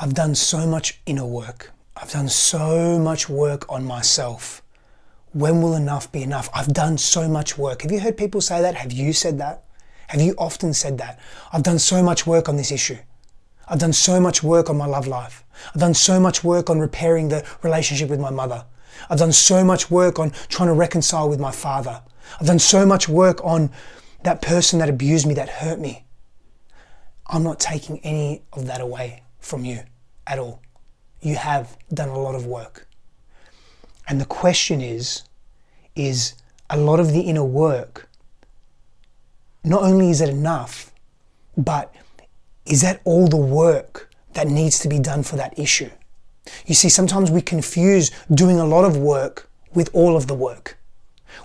I've done so much inner work. I've done so much work on myself. When will enough be enough? I've done so much work. Have you heard people say that? Have you said that? Have you often said that? I've done so much work on this issue. I've done so much work on my love life. I've done so much work on repairing the relationship with my mother. I've done so much work on trying to reconcile with my father. I've done so much work on that person that abused me, that hurt me. I'm not taking any of that away from you at all. You have done a lot of work. And the question is a lot of the inner work, not only is it enough, but is that all the work that needs to be done for that issue? You see, sometimes we confuse doing a lot of work with all of the work.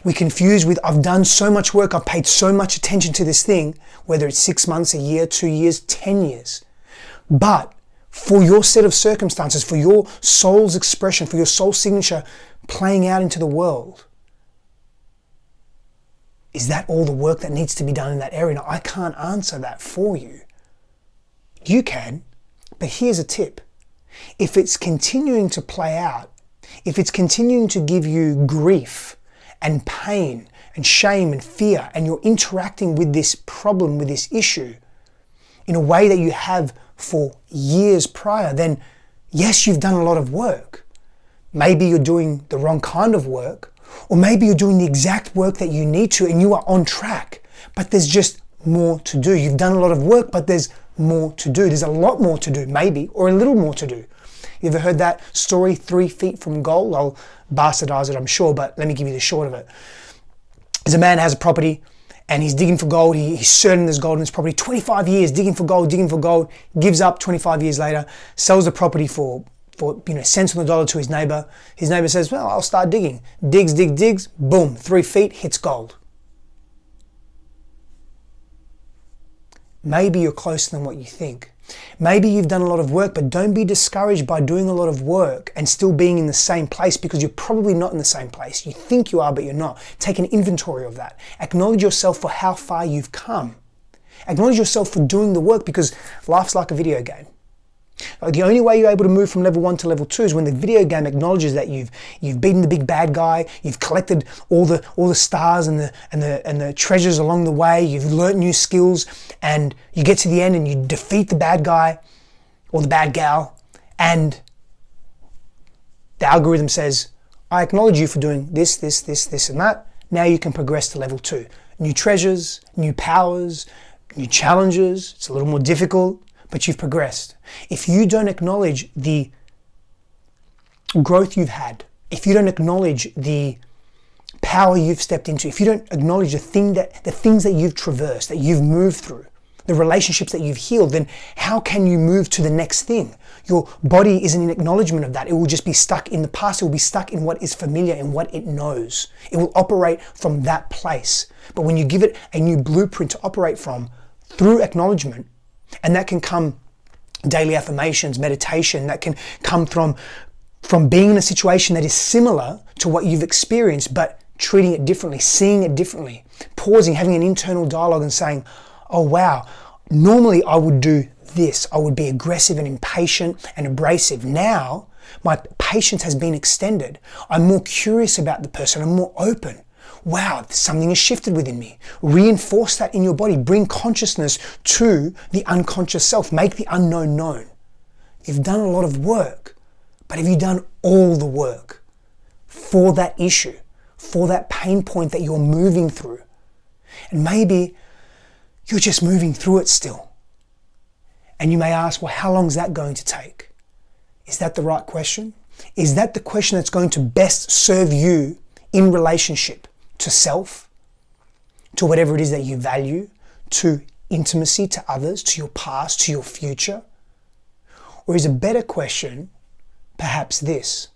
We confuse with, I've done so much work, I've paid so much attention to this thing, whether it's 6 months, a year, 2 years, 10 years. But for your set of circumstances, for your soul's expression, for your soul signature playing out into the world, is that all the work that needs to be done in that area? Now, I can't answer that for you. You can, but here's a tip. If it's continuing to play out, if it's continuing to give you grief and pain and shame and fear, and you're interacting with this problem, with this issue, in a way that you have for years prior, then yes, you've done a lot of work. Maybe you're doing the wrong kind of work, or maybe you're doing the exact work that you need to and you are on track, but there's just more to do. You've done a lot of work, but there's more to do. There's a lot more to do, maybe, or a little more to do. You ever heard that story, 3 feet from gold? I'll bastardize it, I'm sure, but let me give you the short of it. There's a man who has a property and he's digging for gold. He's certain there's gold in his property. 25 years digging for gold, gives up 25 years later, sells the property for cents on the dollar to his neighbor. His neighbor says, well, I'll start digging. Digs, boom, 3 feet, hits gold. Maybe you're closer than what you think. Maybe you've done a lot of work, but don't be discouraged by doing a lot of work and still being in the same place, because you're probably not in the same place. You think you are, but you're not. Take an inventory of that. Acknowledge yourself for how far you've come. Acknowledge yourself for doing the work, because life's like a video game. The only way you're able to move from level 1 to level 2 is when the video game acknowledges that you've beaten the big bad guy, you've collected all the stars and the treasures along the way, you've learnt new skills, and you get to the end and you defeat the bad guy or the bad gal, and the algorithm says, I acknowledge you for doing this, and that. Now you can progress to level 2. New treasures, new powers, new challenges. It's a little more difficult, but you've progressed. If you don't acknowledge the growth you've had, if you don't acknowledge the power you've stepped into, if you don't acknowledge the things that you've traversed, that you've moved through, the relationships that you've healed, then how can you move to the next thing? Your body isn't in acknowledgement of that. It will just be stuck in the past. It will be stuck in what is familiar and what it knows. It will operate from that place. But when you give it a new blueprint to operate from through acknowledgement, and that can come daily affirmations, meditation, that can come from being in a situation that is similar to what you've experienced, but treating it differently, seeing it differently, pausing, having an internal dialogue and saying, oh wow, normally I would do this. I would be aggressive and impatient and abrasive. Now, my patience has been extended. I'm more curious about the person. I'm more open. Wow, something has shifted within me. Reinforce that in your body. Bring consciousness to the unconscious self. Make the unknown known. You've done a lot of work, but have you done all the work for that issue, for that pain point that you're moving through? And maybe you're just moving through it still. And you may ask, well, how long is that going to take? Is that the right question? Is that the question that's going to best serve you in relationship to self, to whatever it is that you value, to intimacy, to others, to your past, to your future? Or is a better question perhaps this: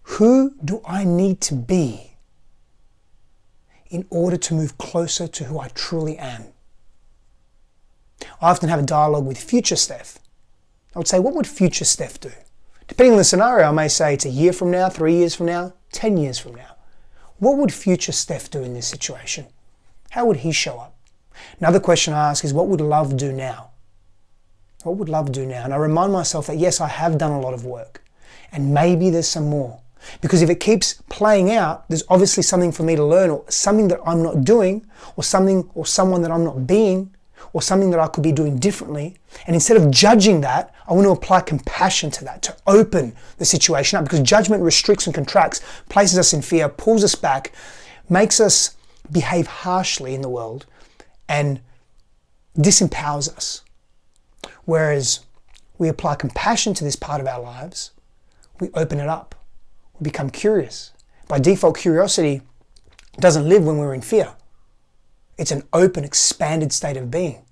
who do I need to be in order to move closer to who I truly am? I often have a dialogue with future Steph. I would say, what would future Steph do? Depending on the scenario, I may say it's a year from now, 3 years from now, 10 years from now. What would future Steph do in this situation? How would he show up? Another question I ask is, what would love do now? What would love do now? And I remind myself that yes, I have done a lot of work and maybe there's some more. Because if it keeps playing out, there's obviously something for me to learn, or something that I'm not doing, or something or someone that I'm not being, or something that I could be doing differently. And instead of judging that, I want to apply compassion to that, to open the situation up, because judgment restricts and contracts, places us in fear, pulls us back, makes us behave harshly in the world, and disempowers us. Whereas we apply compassion to this part of our lives, we open it up. We become curious. By default, curiosity doesn't live when we're in fear. It's an open, expanded state of being.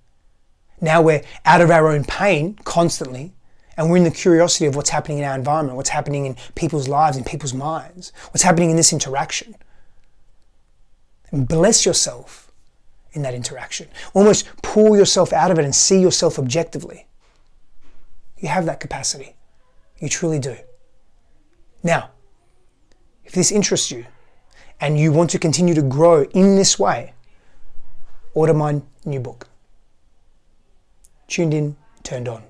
Now we're out of our own pain constantly, and we're in the curiosity of what's happening in our environment, what's happening in people's lives, in people's minds, what's happening in this interaction. And bless yourself in that interaction. Almost pull yourself out of it and see yourself objectively. You have that capacity. You truly do. Now, if this interests you and you want to continue to grow in this way, order my new book, Tuned In, Turned On.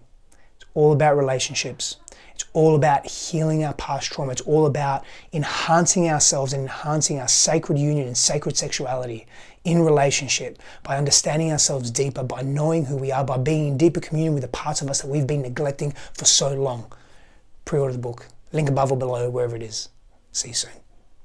It's all about relationships. It's all about healing our past trauma. It's all about enhancing ourselves and enhancing our sacred union and sacred sexuality in relationship by understanding ourselves deeper, by knowing who we are, by being in deeper communion with the parts of us that we've been neglecting for so long. Pre-order the book. Link above or below, wherever it is. See you soon.